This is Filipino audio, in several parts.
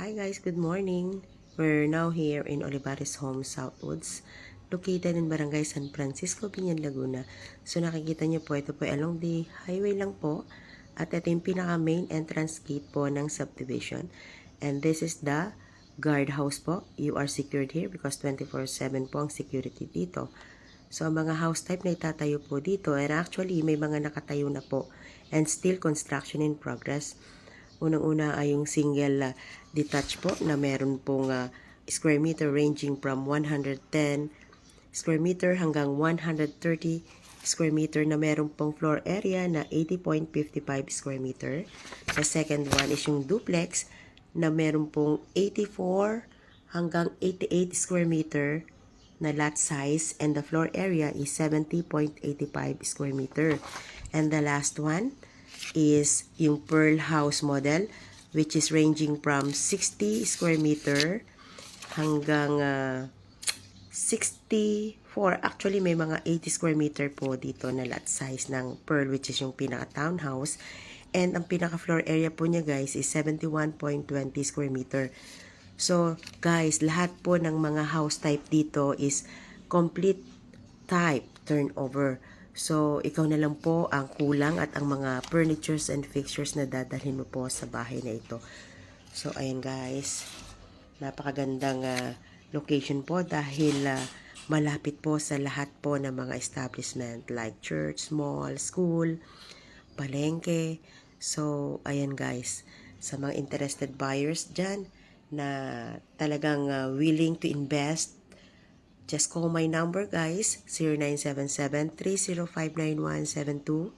Hi guys, good morning. We're now here in Olivares Homes, Southwoods, located in Barangay San Francisco, Binyan, Laguna. So nakikita niyo po, ito po along the highway lang po. At ito yung pinaka main entrance gate po ng subdivision. And this is the guardhouse po. You are secured here because 24/7 po ang security dito. So ang mga house type na itatayo po dito, and actually may mga nakatayo na po and still construction in progress. Unang-una ay yung single detached po na meron pong square meter ranging from 110 square meter hanggang 130 square meter na meron pong floor area na 80.55 square meter. The second one is yung duplex na meron pong 84 hanggang 88 square meter na lot size and the floor area is 70.85 square meter. And the last one is yung Pearl House model, which is ranging from 60 square meter hanggang 64. Actually, may mga 80 square meter po dito na lot size ng Pearl, which is yung pinaka-townhouse. And ang pinaka-floor area po niya guys is 71.20 square meter. So, guys, lahat po ng mga house type dito is complete type turnover. So, ikaw na lang po ang kulang at ang mga furnitures and fixtures na dadalhin mo po sa bahay na ito. So, ayan guys. Napakagandang location po dahil malapit po sa lahat po ng mga establishment like church, mall, school, palengke. So, ayan guys. Sa mga interested buyers dyan na talagang willing to invest, just call my number guys, 0977-3059172,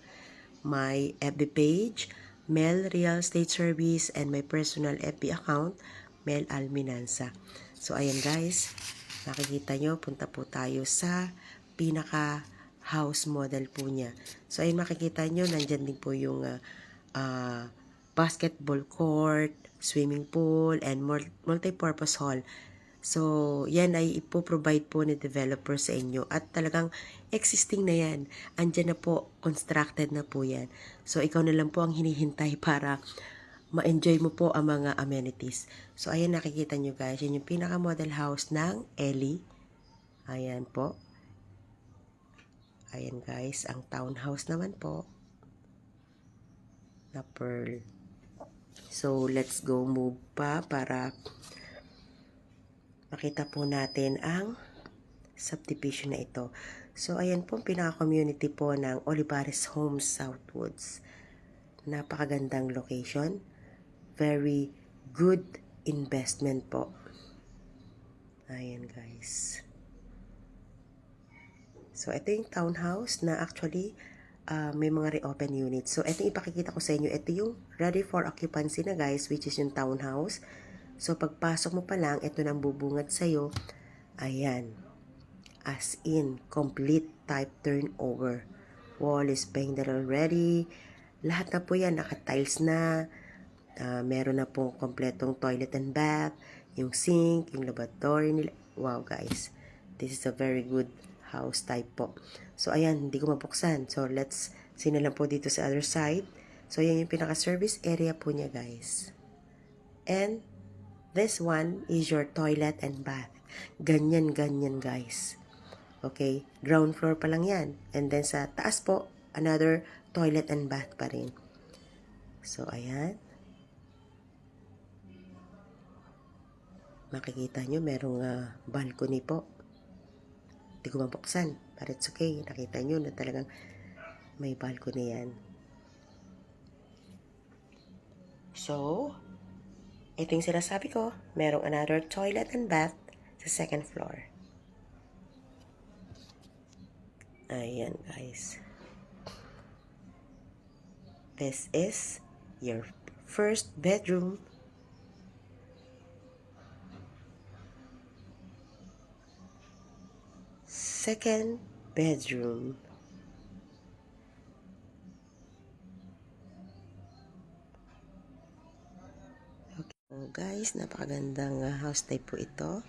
my FB page, Mel Real Estate Service, and my personal FB account, Mel Alminanza. So ayan guys, nakikita nyo, punta po tayo sa pinaka house model po niya. So ayun, makikita nyo, nandyan din po yung basketball court, swimming pool, and multi-purpose hall. So, yan ay ipoprovide po ni developer sa inyo. At talagang existing na yan. Andyan na po, constructed na po yan. So, ikaw na lang po ang hinihintay para ma-enjoy mo po ang mga amenities. So, ayan nakikita nyo guys. Yan yung pinaka-model house ng Ellie. Ayan po. Ayan guys, ang townhouse naman po na Pearl. So, let's go move pa para makita po natin ang subdivision na ito. So, ayan po ang pinaka-community po ng Olivares Homes, Southwoods. Napakagandang location. Very good investment po. Ayan guys. So, ito yung townhouse na actually may mga reopen units. So, ito yung ipakikita ko sa inyo. Ito yung ready for occupancy na guys, which is yung townhouse. So, pagpasok mo pa lang, ito nang bubungad sa'yo. Ayan. As in, complete type turnover. Wall is painted already. Lahat na po yan, naka-tiles na. Meron na pong kompletong toilet and bath. Yung sink, yung lavatory nila. Wow, guys. This is a very good house type po. So, ayan, hindi ko mabuksan. So, let's see na lang po dito sa other side. So, yan yung pinaka-service area po niya, guys. And, this one is your toilet and bath. Ganyan-ganyan guys. Okay? Ground floor pa lang yan. And then sa taas po, another toilet and bath pa rin. So, ayan. Makikita nyo, merong balcony po. Hindi ko mabuksan. But it's okay. Nakita nyo na talagang may balcony yan. So, ito yung sinasabi ko, merong another toilet and bath sa second floor. Ayan guys. This is your first bedroom. Second bedroom. So guys, napakagandang house type po ito.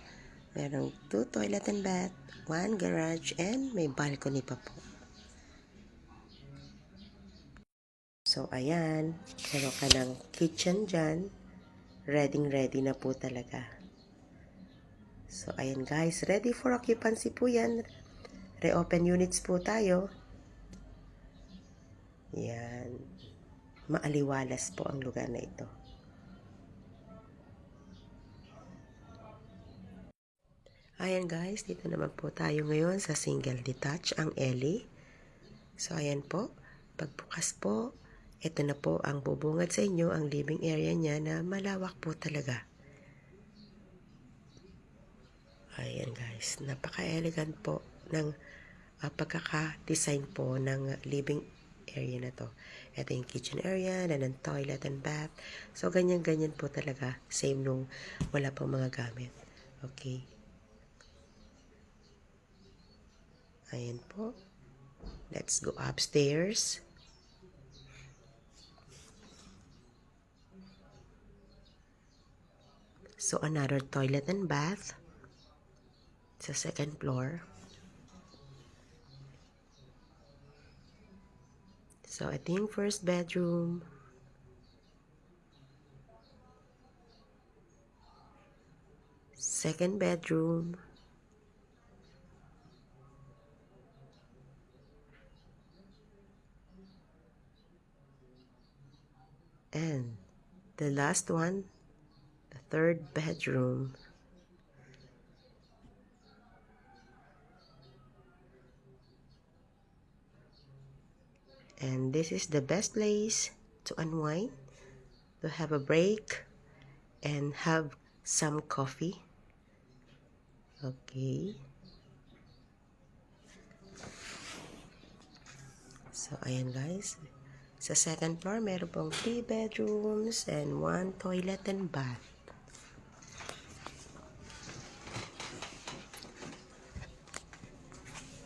Merong 2 toilet and bath, 1 garage, and may balcony pa po. So ayan, meron ka ng kitchen dyan. ready na po talaga. So, ayan guys, ready for occupancy po yan. Reopen units po tayo. Yan. Maaliwalas po ang lugar na ito. Ayan guys, dito naman po tayo ngayon sa single detached, ang Ellie. So, ayan po. Pagbukas po, ito na po ang bubungad sa inyo, ang living area niya na malawak po talaga. Ayan guys, napaka-elegant po ng pagkaka-design po ng living area na to. Ito yung kitchen area, na ng toilet and bath. So, ganyan-ganyan po talaga. Same nung wala pang mga gamit. Okay. Ayan po. Let's go upstairs. So, another toilet and bath sa second floor. So, ito yung first bedroom. Second bedroom. And the last one, the third bedroom. And this is the best place to unwind, to have a break, and have some coffee. Okay. So, ayan guys. Sa second floor, meron pong 3 bedrooms and 1 toilet and bath.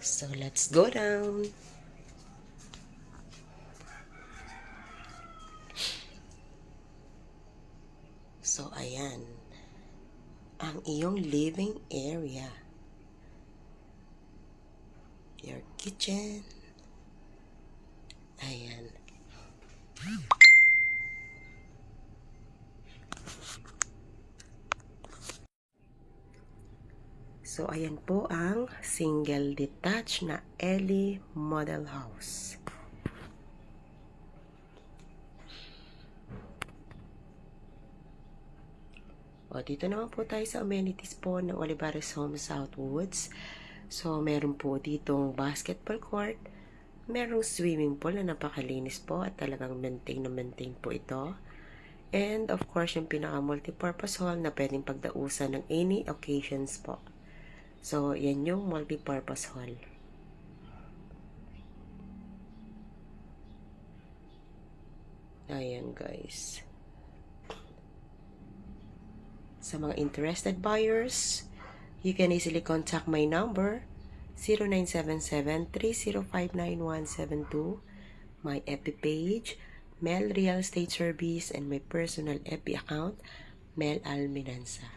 So, let's go down. So, ayan. Ang iyong living area. Your kitchen. Ayan. So, ayan po ang single detached na Ellie Model House. O, dito naman po tayo sa amenities po ng Olivares Home Southwoods. So, meron po ditong basketball court. Merong swimming pool na napakalinis po at talagang maintain na maintain po ito. And, of course, yung pinaka-multipurpose hall na pwedeng pagdausan ng any occasions po. So, yan yung multipurpose hall. Ayan, guys. Sa mga interested buyers, you can easily contact my number 0977-3059172, my FB page, Mel Real Estate Service, and my personal FB account, Mel Alminanza.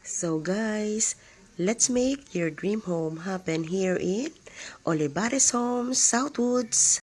So guys, let's make your dream home happen here in Olivares Homes Southwoods.